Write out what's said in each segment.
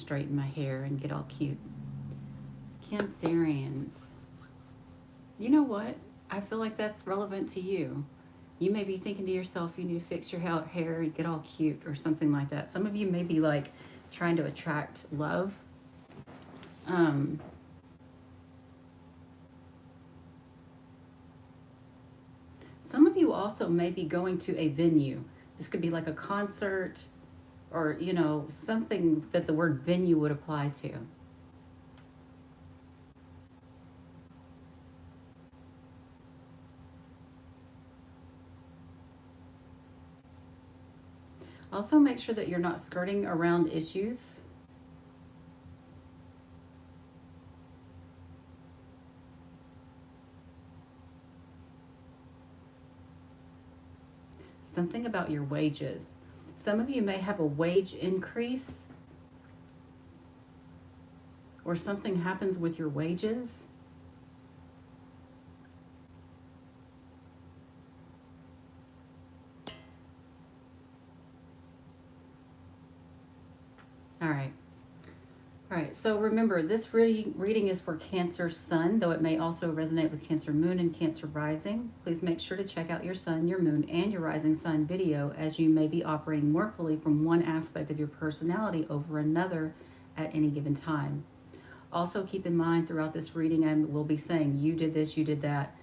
straighten my hair and get all cute. Cancerians. You know what? I feel like that's relevant to you. You may be thinking to yourself, you need to fix your hair and get all cute or something like that. Some of you may be like trying to attract love. Um, some of you also may be going to a venue. This could be like a concert or, you know, something that the word venue would apply to. Also, make sure that you're not skirting around issues. Something about your wages. Some of you may have a wage increase or something happens with your wages. All right. All right, so remember, this reading is for Cancer Sun, though it may also resonate with Cancer Moon and Cancer Rising. Please make sure to check out your Sun, your Moon, and your Rising Sun video, as you may be operating more fully from one aspect of your personality over another at any given time. Also, keep in mind throughout this reading, I will be saying, you did this, you did that.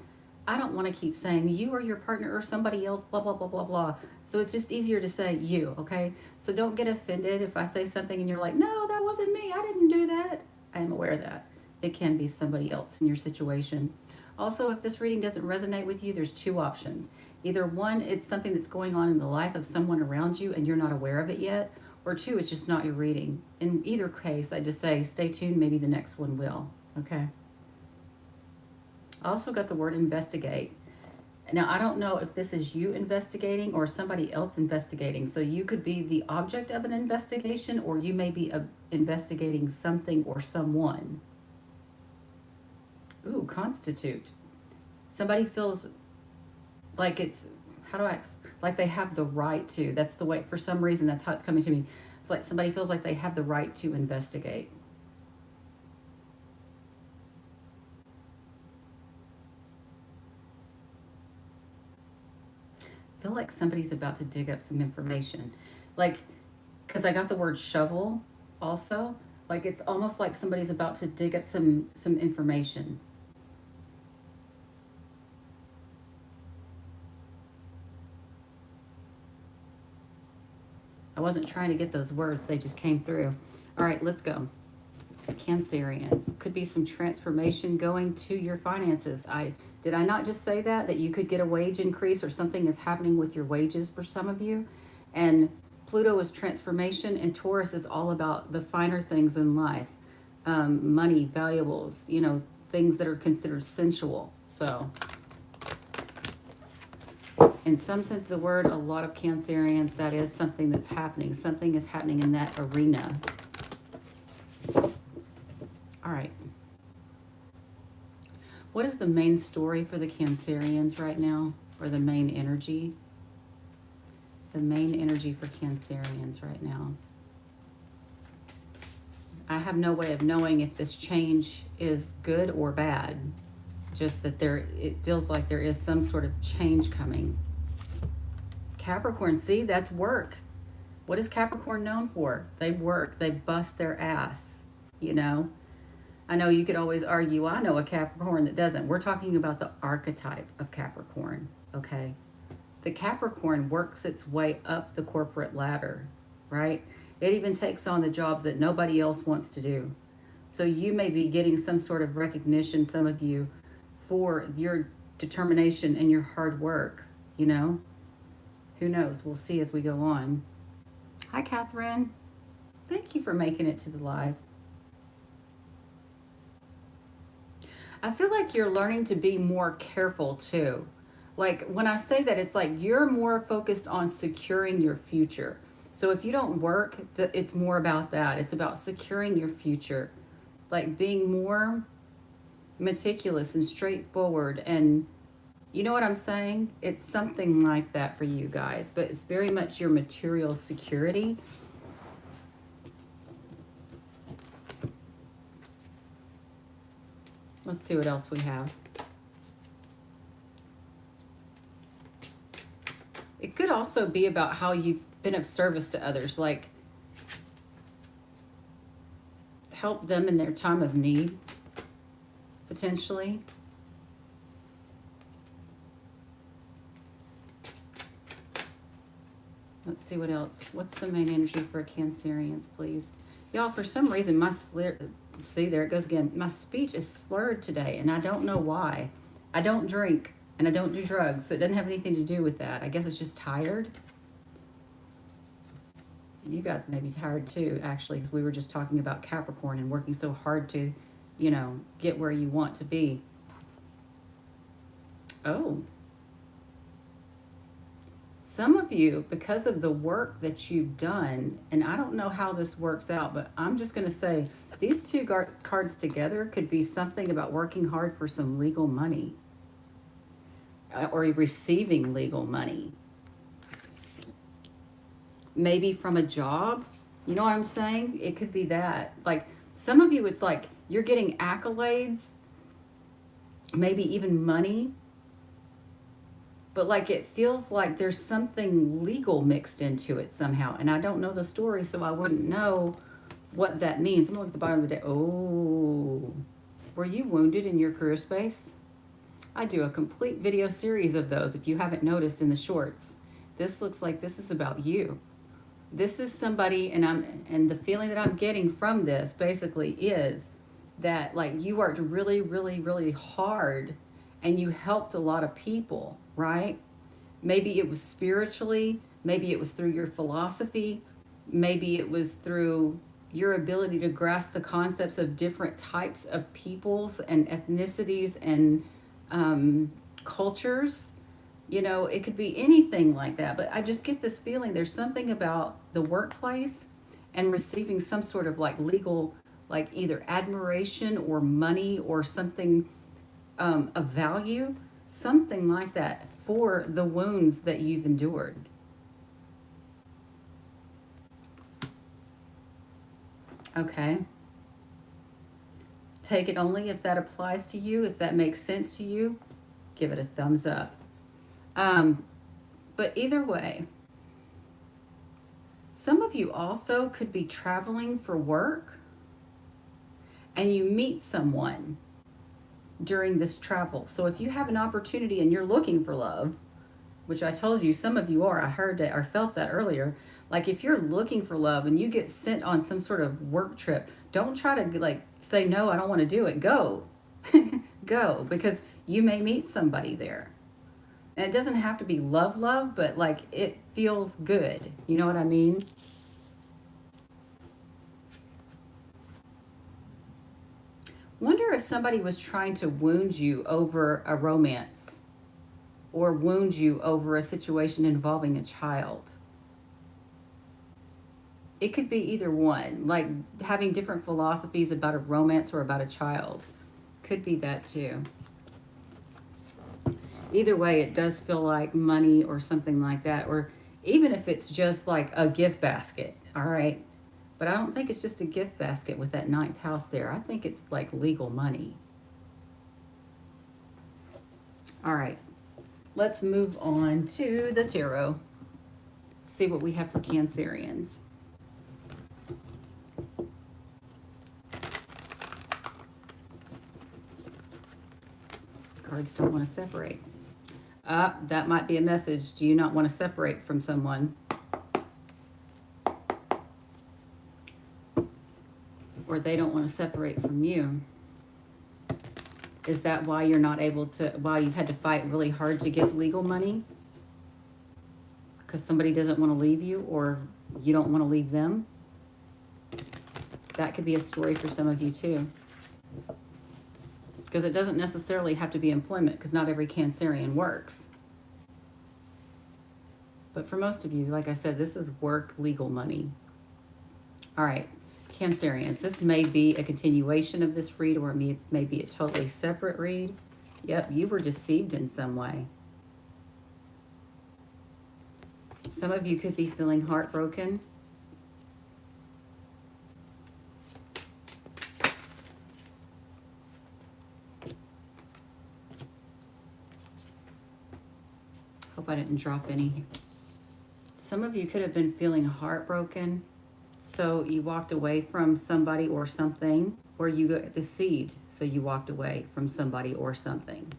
I don't want to keep saying you or your partner or somebody else, blah, blah, blah, blah, blah. So it's just easier to say you, okay? So don't get offended if I say something and you're like, no, that wasn't me. I didn't do that. I am aware of that. It can be somebody else in your situation. Also, if this reading doesn't resonate with you, there's two options. Either one, it's something that's going on in the life of someone around you and you're not aware of it yet. Or two, it's just not your reading. In either case, I just say stay tuned. Maybe the next one will, okay? I also got the word investigate. Now, I don't know if this is you investigating or somebody else investigating. So you could be the object of an investigation, or you may be investigating something or someone. Ooh, constitute. Somebody feels like it's, how do I, like they have the right to. That's the way, for some reason, that's how it's coming to me. It's like somebody feels like they have the right to investigate. Feel like somebody's about to dig up some information, like, because I got the word shovel also, like it's almost like somebody's about to dig up some information. I wasn't trying to get those words, they just came through. All right, let's go. Cancerians, could be some transformation going to your finances. Did I not just say that you could get a wage increase or something is happening with your wages for some of you? And Pluto is transformation, and Taurus is all about the finer things in life, money, valuables, you know, things that are considered sensual. So in some sense of the word, a lot of Cancerians, that is something that's happening. Something is happening in that arena. All right. What is the main story for the Cancerians right now, or the main energy? The main energy for Cancerians right now. I have no way of knowing if this change is good or bad. Just that it feels like there is some sort of change coming. Capricorn, see, that's work. What is Capricorn known for? They work, they bust their ass, you know? I know you could always argue, I know a Capricorn that doesn't. We're talking about the archetype of Capricorn, okay? The Capricorn works its way up the corporate ladder, right? It even takes on the jobs that nobody else wants to do. So you may be getting some sort of recognition, some of you, for your determination and your hard work, you know? Who knows? We'll see as we go on. Hi, Catherine. Thank you for making it to the live. I feel like you're learning to be more careful too. Like when I say that, it's like you're more focused on securing your future. So if you don't work, it's more about that. It's about securing your future. Like being more meticulous and straightforward. And you know what I'm saying? It's something like that for you guys. But it's very much your material security. Let's see what else we have. It could also be about how you've been of service to others, like help them in their time of need, potentially. Let's see what else. What's the main energy for Cancerians, please? Y'all, for some reason, see, there it goes again. My speech is slurred today, and I don't know why. I don't drink, and I don't do drugs, so it doesn't have anything to do with that. I guess it's just tired. You guys may be tired too, actually, because we were just talking about Capricorn and working so hard to, get where you want to be. Oh. Some of you, because of the work that you've done, and I don't know how this works out, but I'm just going to say these two cards together could be something about working hard for some legal money or receiving legal money. Maybe from a job. You know what I'm saying? It could be that. Like some of you, it's like you're getting accolades, maybe even money. But like it feels like there's something legal mixed into it somehow. And I don't know the story, so I wouldn't know what that means. I'm going to look at the bottom of the deck. Oh, were you wounded in your career space? I do a complete video series of those if you haven't noticed in the shorts. This looks like this is about you. This is somebody, and the feeling that I'm getting from this basically is that like you worked really, really, really hard and you helped a lot of people, right? Maybe it was spiritually, maybe it was through your philosophy, maybe it was through your ability to grasp the concepts of different types of peoples and ethnicities and cultures. It could be anything like that, but I just get this feeling there's something about the workplace and receiving some sort of like legal, like either admiration or money or something of value, something like that for the wounds that you've endured. Okay. Take it only if that applies to you, if that makes sense to you, give it a thumbs up. But either way, some of you also could be traveling for work and you meet someone during this travel. So if you have an opportunity and you're looking for love, which I told you some of you are, I heard that or felt that earlier. Like if you're looking for love and you get sent on some sort of work trip, don't try to like say, no, I don't want to do it. Go, go, because you may meet somebody there. And it doesn't have to be love, but like it feels good. You know what I mean? Wonder if somebody was trying to wound you over a romance or wound you over a situation involving a child. It could be either one, like having different philosophies about a romance or about a child. Could be that too. Either way, it does feel like money or something like that, or even if it's just like a gift basket, all right? But I don't think it's just a gift basket with that 9th house there. I think it's like legal money. All right, let's move on to the tarot. See what we have for Cancerians. Cards don't want to separate. That might be a message. Do you not want to separate from someone? Or they don't want to separate from you? Is that why you're not able to, why you've had to fight really hard to get legal money? Because somebody doesn't want to leave you or you don't want to leave them? That could be a story for some of you too. Because it doesn't necessarily have to be employment, because not every Cancerian works. But for most of you, like I said, this is work, legal money. All right, Cancerians, this may be a continuation of this read, or it may be a totally separate read. Yep, you were deceived in some way. Some of you could be feeling heartbroken. Hope I didn't drop any. Some of you could have been feeling heartbroken. So you walked away from somebody or something, or you got deceived. So you walked away from somebody or something.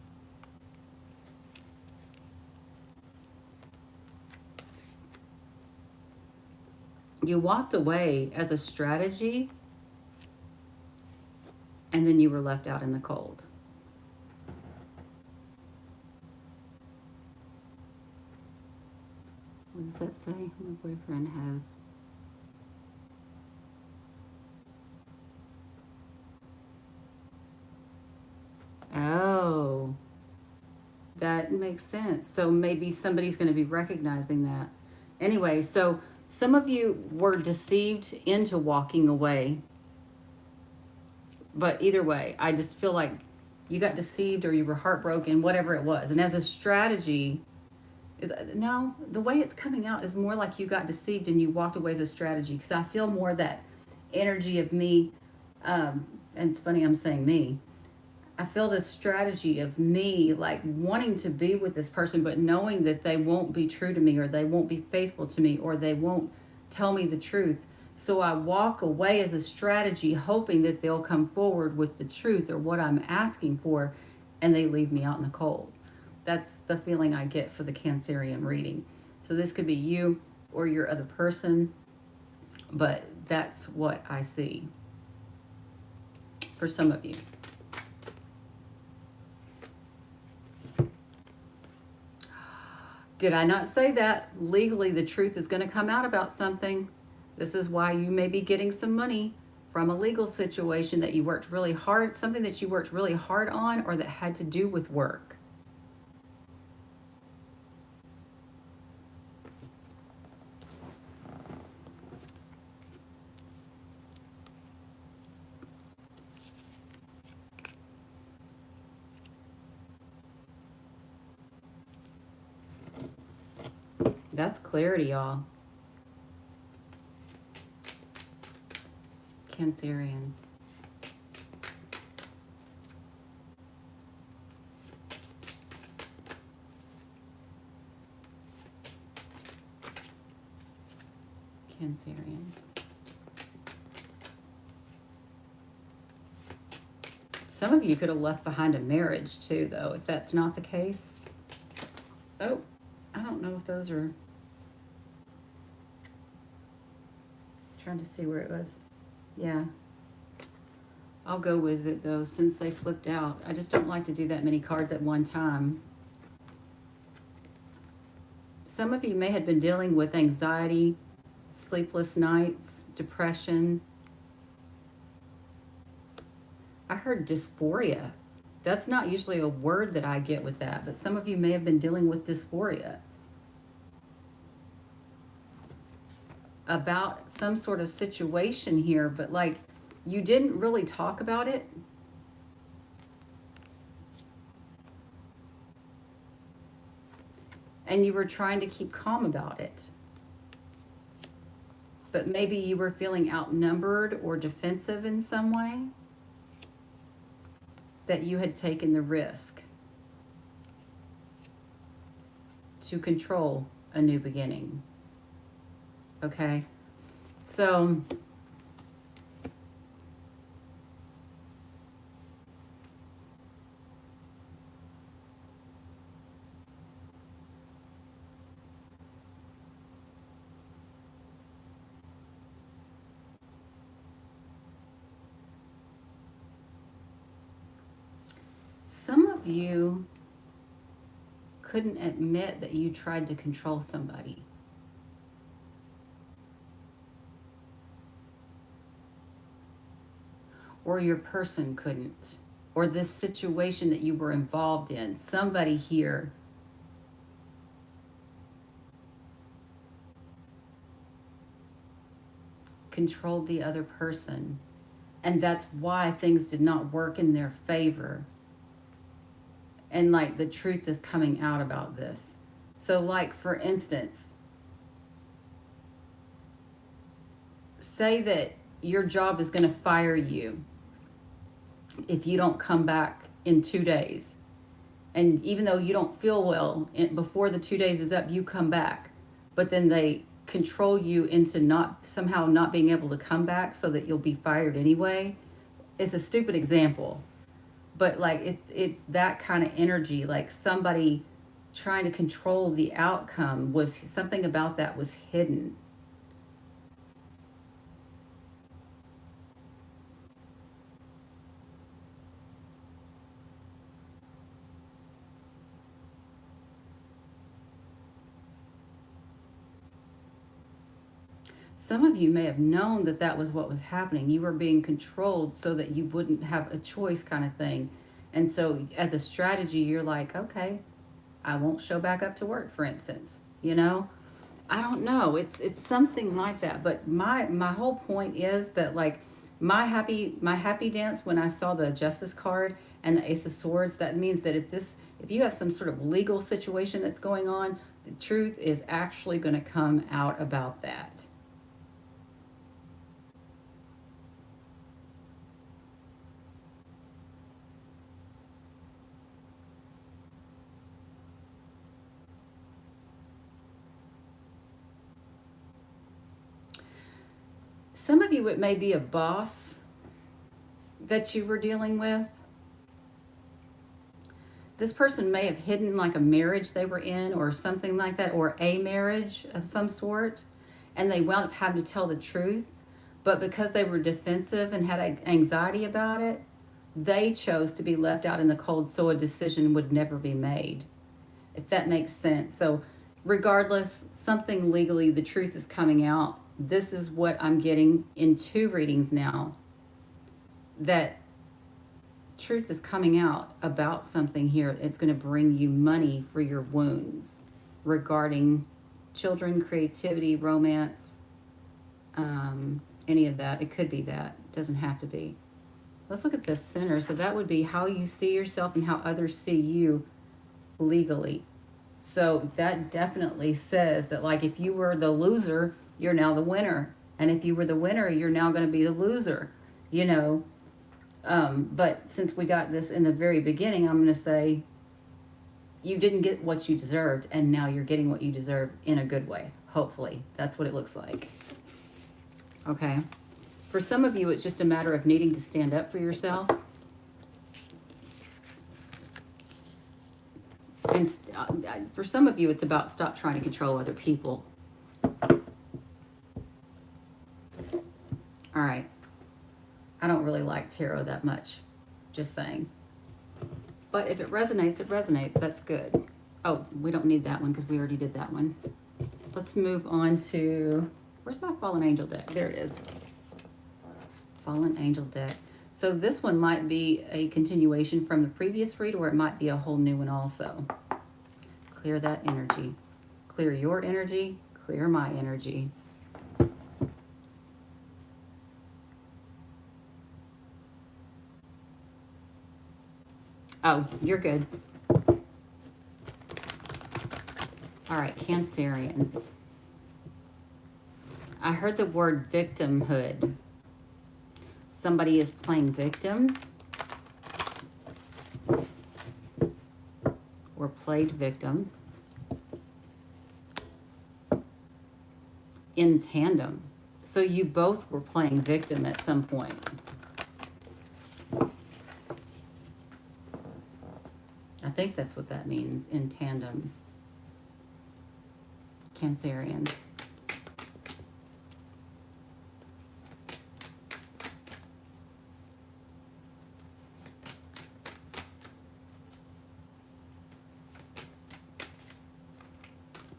You walked away as a strategy, and then you were left out in the cold. What does that say? My boyfriend has... Oh, that makes sense. So maybe somebody's going to be recognizing that. Anyway, so some of you were deceived into walking away. But either way, I just feel like you got deceived or you were heartbroken, whatever it was. And as a strategy, no, the way it's coming out is more like you got deceived and you walked away as a strategy. Because I feel more that energy of me, and it's funny I'm saying me, I feel this strategy of me like wanting to be with this person, but knowing that they won't be true to me, or they won't be faithful to me, or they won't tell me the truth. So I walk away as a strategy, hoping that they'll come forward with the truth or what I'm asking for, and they leave me out in the cold. That's the feeling I get for the Cancerian reading. So this could be you or your other person, but that's what I see for some of you. Did I not say that legally the truth is going to come out about something? This is why you may be getting some money from a legal situation that you worked really hard, something that you worked really hard on, or that had to do with work. That's clarity, y'all. Cancerians. Cancerians. Some of you could have left behind a marriage too, though, if that's not the case. Oh, I don't know if those are... Trying to see where it was. Yeah. I'll go with it, though, since they flipped out. I just don't like to do that many cards at one time. Some of you may have been dealing with anxiety, sleepless nights, depression. I heard dysphoria. That's not usually a word that I get with that, but some of you may have been dealing with dysphoria about some sort of situation here, but like you didn't really talk about it. And you were trying to keep calm about it. But maybe you were feeling outnumbered or defensive in some way, that you had taken the risk to control a new beginning. Okay? So some of you couldn't admit that you tried to control somebody. Or your person couldn't. Or this situation that you were involved in. Somebody here controlled the other person. And that's why things did not work in their favor. And like the truth is coming out about this. So like for instance, say that your job is going to fire you if you don't come back in 2 days. And even though you don't feel well before the 2 days is up, you come back. But then they control you into not somehow not being able to come back so that you'll be fired anyway. It's a stupid example, but like it's that kind of energy, like somebody trying to control the outcome. Was something about that was hidden. Some of you may have known that that was what was happening. You were being controlled so that you wouldn't have a choice, kind of thing. And so as a strategy, you're like, okay, I won't show back up to work, for instance. I don't know. It's something like that. But my whole point is that, like, my happy dance when I saw the Justice card and the Ace of Swords, that means that if you have some sort of legal situation that's going on, the truth is actually going to come out about that. Some of you, it may be a boss that you were dealing with. This person may have hidden like a marriage they were in or something like that, or a marriage of some sort, and they wound up having to tell the truth. But because they were defensive and had anxiety about it, they chose to be left out in the cold so a decision would never be made, if that makes sense. So, regardless, something legally, the truth is coming out. This is what I'm getting in 2 readings now, that truth is coming out about something here. It's going to bring you money for your wounds regarding children, creativity, romance, any of that. It could be that. It doesn't have to be. Let's look at the center. So that would be how you see yourself and how others see you legally. So that definitely says that, like, if you were the loser, you're now the winner. And if you were the winner, you're now going to be the loser, you know. But since we got this in the very beginning, I'm going to say you didn't get what you deserved, and now you're getting what you deserve in a good way. Hopefully. That's what it looks like. Okay. For some of you, it's just a matter of needing to stand up for yourself. And for some of you, it's about stop trying to control other people. All right. I don't really like tarot that much. Just saying. But if it resonates, it resonates. That's good. Oh, we don't need that one because we already did that one. Let's move on to... Where's my Fallen Angel deck? There it is. Fallen Angel deck. So this one might be a continuation from the previous read, or it might be a whole new one also. Clear that energy. Clear your energy. Clear my energy. Oh, you're good. All right, Cancerians. I heard the word victimhood. Somebody is playing victim or played victim in tandem. So you both were playing victim at some point. I think that's what that means, in tandem. Cancerians.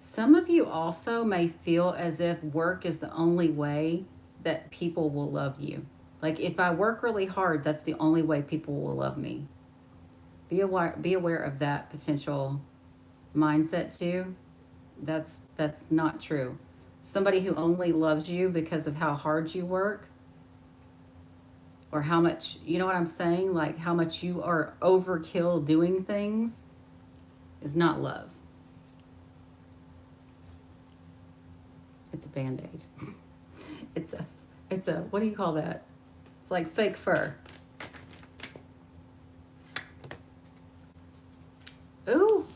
Some of you also may feel as if work is the only way that people will love you. Like, if I work really hard, that's the only way people will love me. Be aware of that potential mindset too. That's not true. Somebody who only loves you because of how hard you work, or how much, you know what I'm saying? Like, how much you are overkill doing things, is not love. It's a band-aid. It's a what do you call that? It's like fake fur.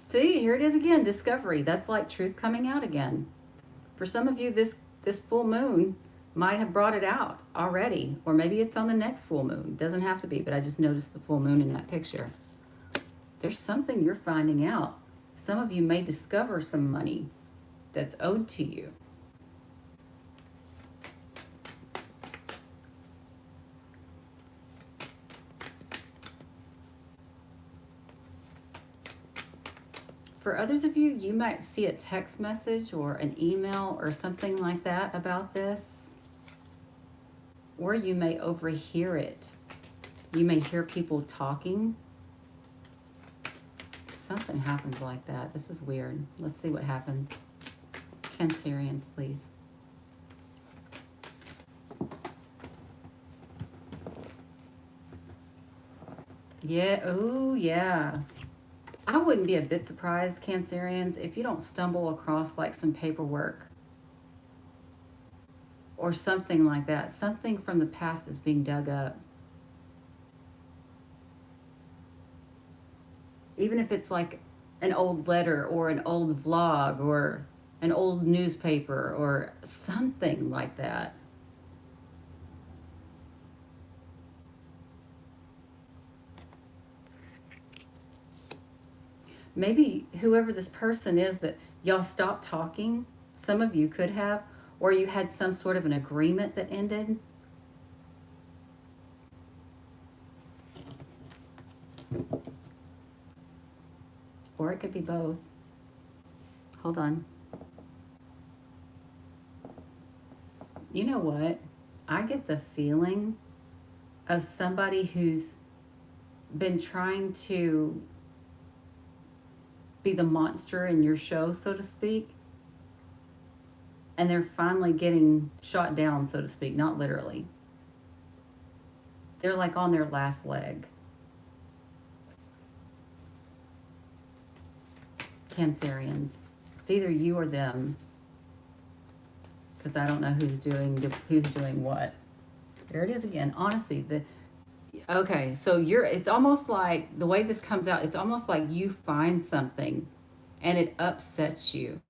See, here it is again, discovery. That's like truth coming out again. For some of you, this full moon might have brought it out already, or maybe it's on the next full moon. Doesn't have to be, but I just noticed the full moon in that picture. There's something you're finding out. Some of you may discover some money that's owed to you. For others of you, you might see a text message or an email or something like that about this, or you may overhear it. You may hear people talking. Something happens like that. This is weird. Let's see what happens. Cancerians, please. Yeah, oh yeah. I wouldn't be a bit surprised, Cancerians, if you don't stumble across like some paperwork or something like that. Something from the past is being dug up. Even if it's like an old letter or an old vlog or an old newspaper or something like that. Maybe whoever this person is that y'all stopped talking, some of you could have, or you had some sort of an agreement that ended. Or it could be both. Hold on. You know what? I get the feeling of somebody who's been trying to be the monster in your show, so to speak, and they're finally getting shot down, so to speak, not literally. They're like on their last leg. Cancerians. It's either you or them, because I don't know who's doing what. There it is again. Honestly, okay, so it's almost like the way this comes out, it's almost like you find something and it upsets you.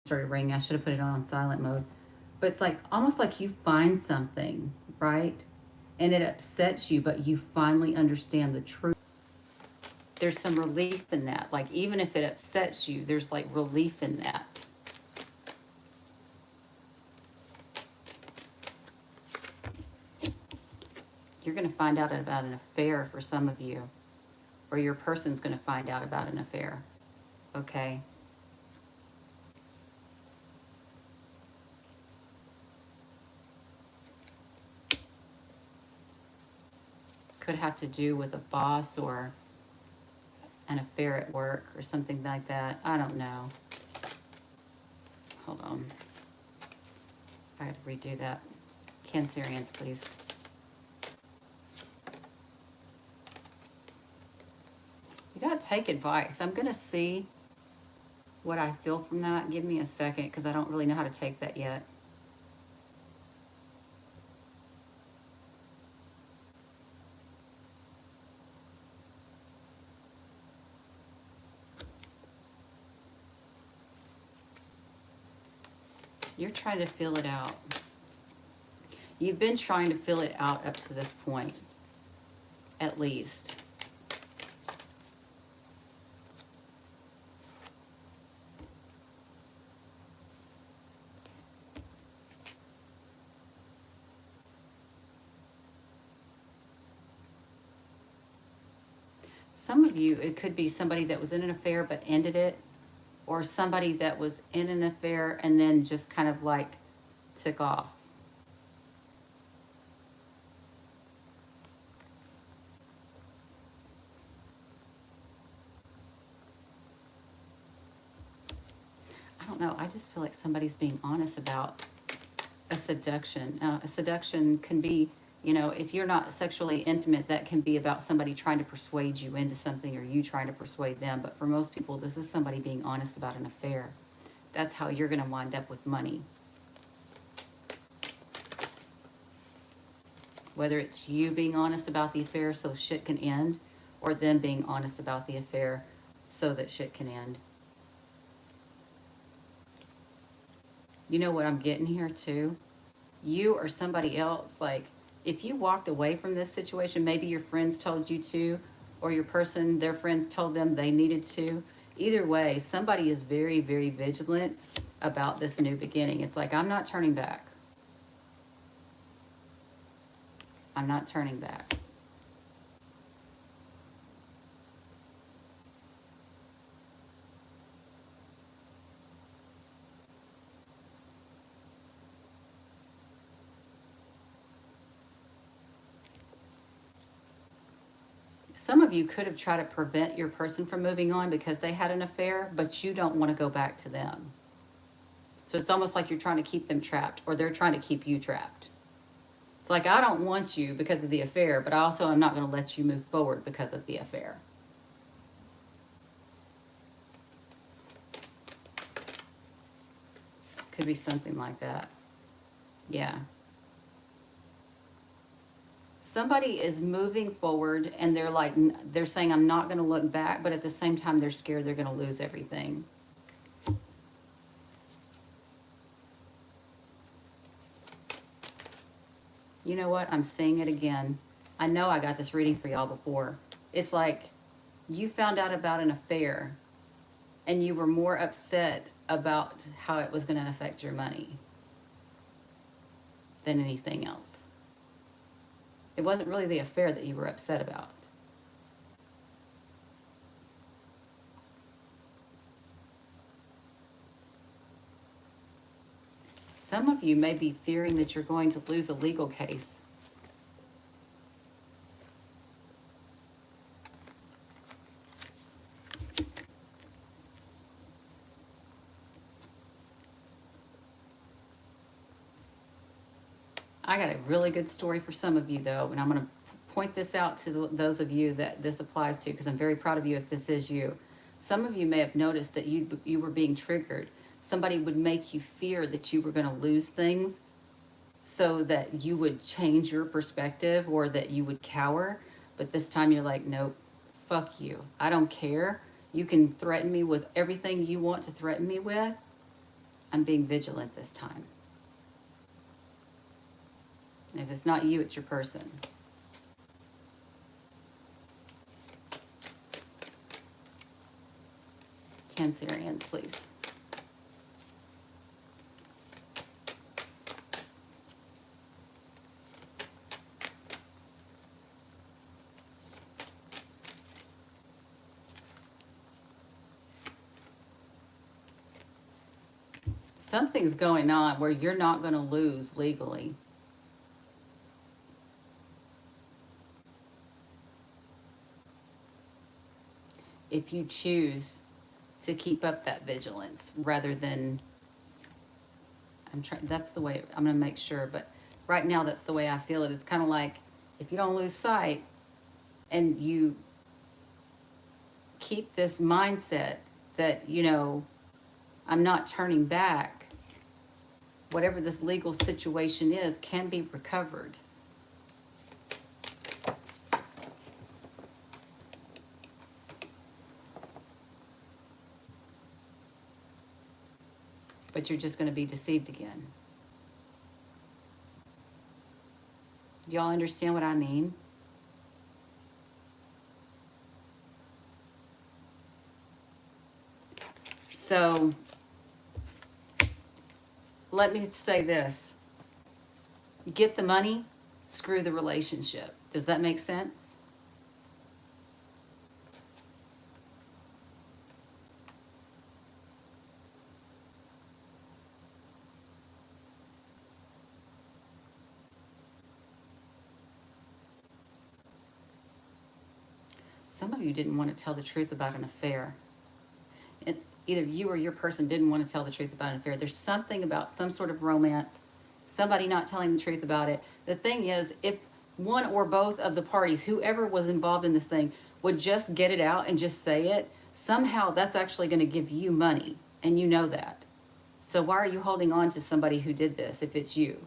Started ringing. I should have put it on silent mode. But it's like almost like you find something, right? And it upsets you, but you finally understand the truth. There's some relief in that. Like even if it upsets you, there's like relief in that. You're going to find out about an affair for some of you, or your person's going to find out about an affair. Okay? Could have to do with a boss or an affair at work or something like that. I don't know. Hold on. I got to redo that. Cancerians, please. You got to take advice. I'm going to see what I feel from that. Give me a second because I don't really know how to take that yet. You're trying to feel it out. You've been trying to feel it out up to this point, at least. Some of you, it could be somebody that was in an affair but ended it, or somebody that was in an affair and then just kind of like took off. I don't know. I just feel like somebody's being honest about a seduction. A seduction can be, if you're not sexually intimate, that can be about somebody trying to persuade you into something or you trying to persuade them. But for most people, this is somebody being honest about an affair. That's how you're going to wind up with money. whether it's you being honest about the affair so shit can end, or them being honest about the affair so that shit can end. You know what I'm getting here too? You or somebody else, like, if you walked away from this situation, maybe your friends told you to, or your person, their friends told them they needed to. Either way, somebody is very, very vigilant about this new beginning. It's like, I'm not turning back. I'm not turning back. Some of you could have tried to prevent your person from moving on because they had an affair, but you don't want to go back to them. So it's almost like you're trying to keep them trapped, or they're trying to keep you trapped. It's like, I don't want you because of the affair, but also I'm not going to let you move forward because of the affair. Could be something like that. Yeah. Somebody is moving forward and they're like, they're saying, I'm not going to look back, but at the same time, they're scared they're going to lose everything. You know what? I'm saying it again. I know I got this reading for y'all before. It's like you found out about an affair and you were more upset about how it was going to affect your money than anything else. It wasn't really the affair that you were upset about. Some of you may be fearing that you're going to lose a legal case. I got a really good story for some of you, though, and I'm going to point this out to those of you that this applies to, because I'm very proud of you if this is you. Some of you may have noticed that you were being triggered. Somebody would make you fear that you were going to lose things so that you would change your perspective or that you would cower. But this time you're like, nope, fuck you. I don't care. You can threaten me with everything you want to threaten me with. I'm being vigilant this time. If it's not you, it's your person. Cancerians, please. Something's going on where you're not going to lose legally. If you choose to keep up that vigilance rather than, that's the way, I'm going to make sure, but right now that's the way I feel it. It's kind of like, if you don't lose sight and you keep this mindset that, I'm not turning back, whatever this legal situation is can be recovered. But you're just going to be deceived again. Do y'all understand what I mean? So, let me say this. Get the money, screw the relationship. Does that make sense? Some of you didn't want to tell the truth about an affair. Either you or your person didn't want to tell the truth about an affair. There's something about some sort of romance, somebody not telling the truth about it. The thing is, if one or both of the parties, whoever was involved in this thing, would just get it out and just say it, somehow that's actually going to give you money, and you know that. So why are you holding on to somebody who did this if it's you?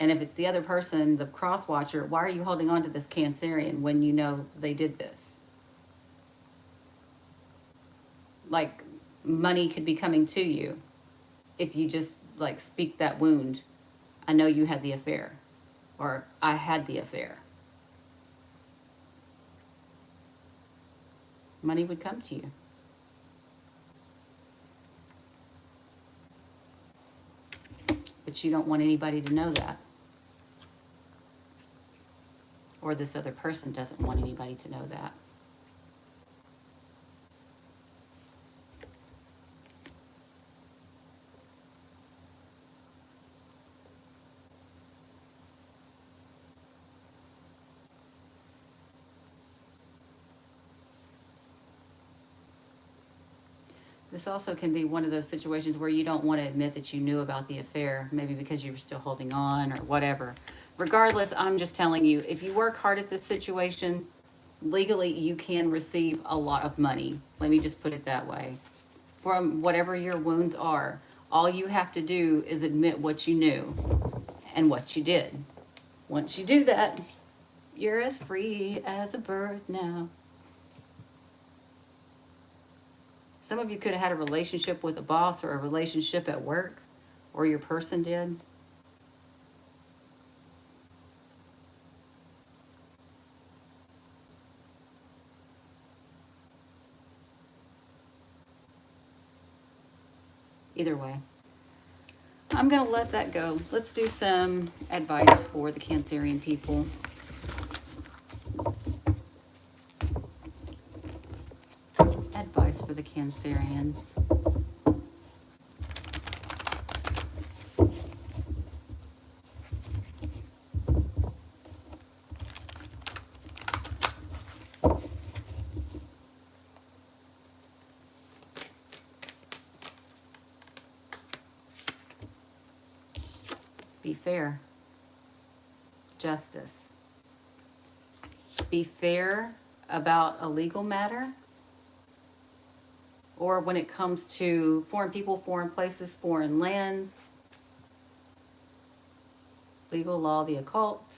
And if it's the other person, the cross watcher, why are you holding on to this Cancerian when you know they did this? Like, money could be coming to you if you just like speak that wound. I know you had the affair, or I had the affair. Money would come to you. But you don't want anybody to know that. Or this other person doesn't want anybody to know that. This also can be one of those situations where you don't want to admit that you knew about the affair, maybe because you were still holding on or whatever. Regardless, I'm just telling you, if you work hard at this situation, legally you can receive a lot of money. Let me just put it that way. From whatever your wounds are, all you have to do is admit what you knew and what you did. Once you do that, you're as free as a bird now. Some of you could have had a relationship with a boss or a relationship at work, or your person did. Either way, I'm going to let that go. Let's do some advice for the Cancerian people. Advice for the Cancerians. Be fair. Justice. Be fair about a legal matter, or when it comes to foreign people, foreign places, foreign lands, legal, law, the occult,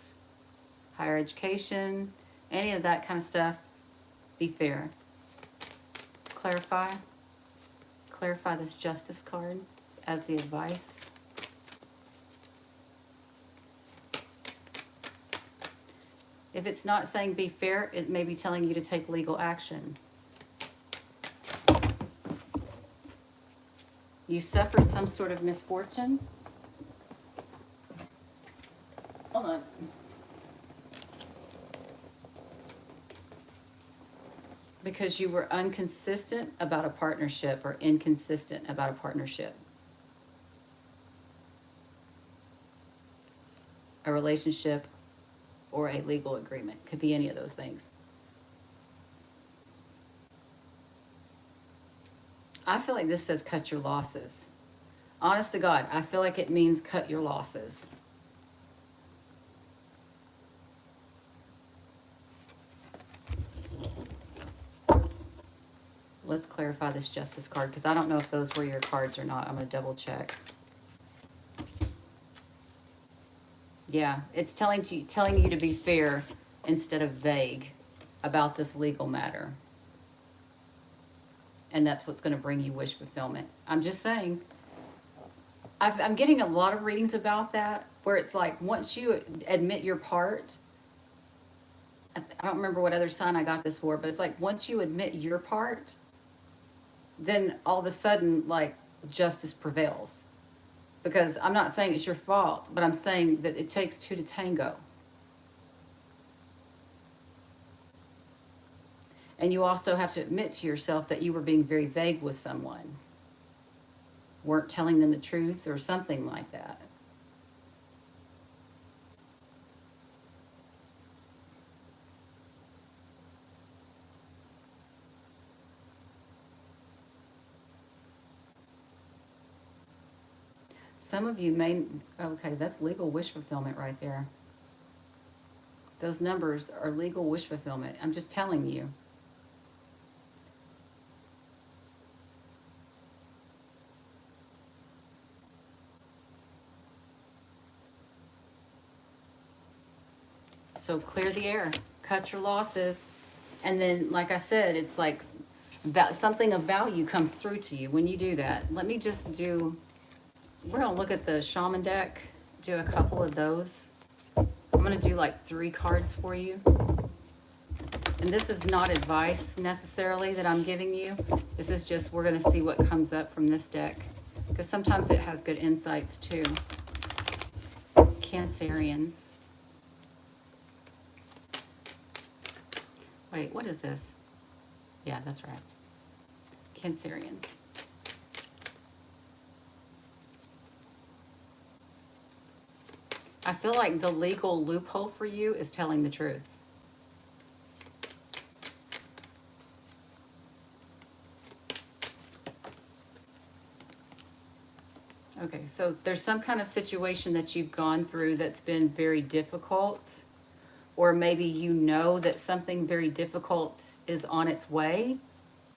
higher education, any of that kind of stuff. Be fair. Clarify. Clarify this justice card as the advice. If it's not saying be fair, it may be telling you to take legal action. You suffered some sort of misfortune. Hold on. Because you were inconsistent about a partnership or inconsistent about a partnership. A relationship or a legal agreement. Could be any of those things. I feel like this says cut your losses. Honest to God, I feel like it means cut your losses. Let's clarify this justice card because I don't know if those were your cards or not. I'm going to double check. Yeah, it's telling you to be fair instead of vague about this legal matter. And that's what's going to bring you wish fulfillment. I'm just saying. I'm getting a lot of readings about that where it's like once you admit your part, I don't remember what other sign I got this for, but it's like once you admit your part, then all of a sudden, like, justice prevails. Because I'm not saying it's your fault, but I'm saying that it takes two to tango. And you also have to admit to yourself that you were being very vague with someone, weren't telling them the truth or something like that. Some of you may, okay, that's legal wish fulfillment right there. Those numbers are legal wish fulfillment. I'm just telling you. So clear the air, cut your losses. And then, like I said, it's like that something of value comes through to you when you do that. Let me just do, we're gonna look at the shaman deck, do a couple of those. I'm gonna do like 3 cards for you. And this is not advice necessarily that I'm giving you. This is just, we're gonna see what comes up from this deck. Because sometimes it has good insights too. Cancerians. Wait, what is this? Yeah, that's right. Cancerians. I feel like the legal loophole for you is telling the truth. Okay, so there's some kind of situation that you've gone through that's been very difficult, or maybe you know that something very difficult is on its way,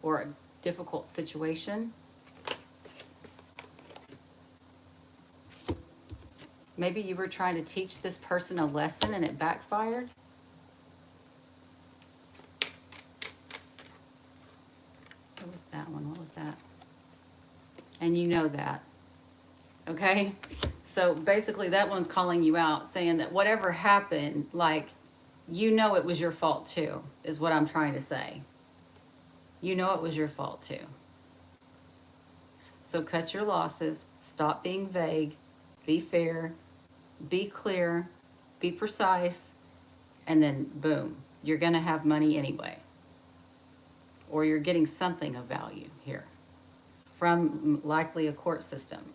or a difficult situation. Maybe you were trying to teach this person a lesson and it backfired. What was that one? What was that? And you know that. Okay? So basically that one's calling you out, saying that whatever happened, like, you know it was your fault too, is what I'm trying to say. You know it was your fault too. So cut your losses, stop being vague, be fair, be clear, be precise, and then boom, you're gonna have money anyway. Or you're getting something of value here from likely a court system.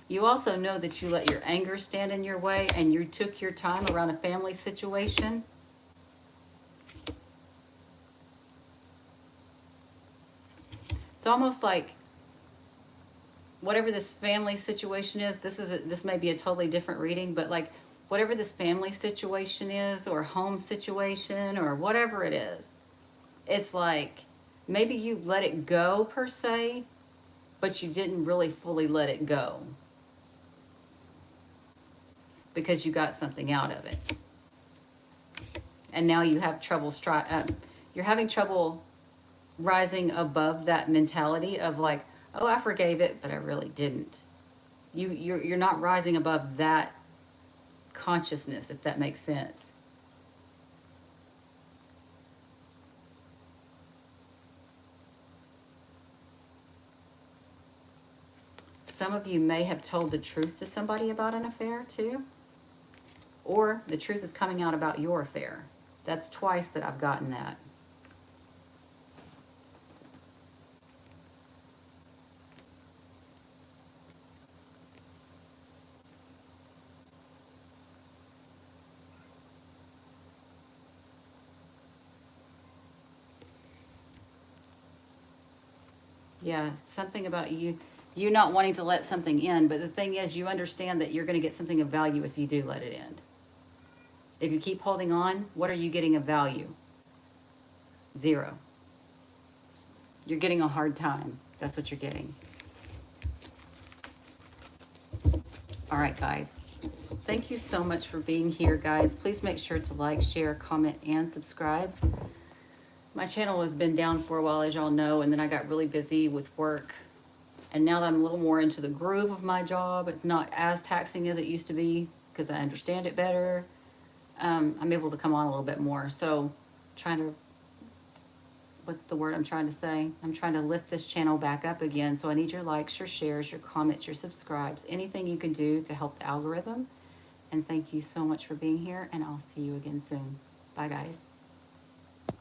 You also know that you let your anger stand in your way and you took your time around a family situation. It's almost like whatever this family situation is, this may be a totally different reading, but like whatever this family situation is, or home situation, or whatever it is, it's like maybe you let it go per se, but you didn't really fully let it go because you got something out of it. And now you have trouble, you're having trouble rising above that mentality of like, oh, I forgave it, but I really didn't. You're not rising above that consciousness, if that makes sense. Some of you may have told the truth to somebody about an affair too, or the truth is coming out about your affair. That's twice that I've gotten that. Yeah, something about you not wanting to let something in, but the thing is, you understand that you're going to get something of value if you do let it end. If you keep holding on, what are you getting of value? 0. You're getting a hard time. That's what you're getting. All right, guys. Thank you so much for being here, guys. Please make sure to like, share, comment, and subscribe. My channel has been down for a while, as y'all know, and then I got really busy with work. And now that I'm a little more into the groove of my job, it's not as taxing as it used to be because I understand it better. I'm able to come on a little bit more. So trying to, what's the word I'm trying to say? I'm trying to lift this channel back up again. So I need your likes, your shares, your comments, your subscribes, anything you can do to help the algorithm. And thank you so much for being here, and I'll see you again soon. Bye, guys.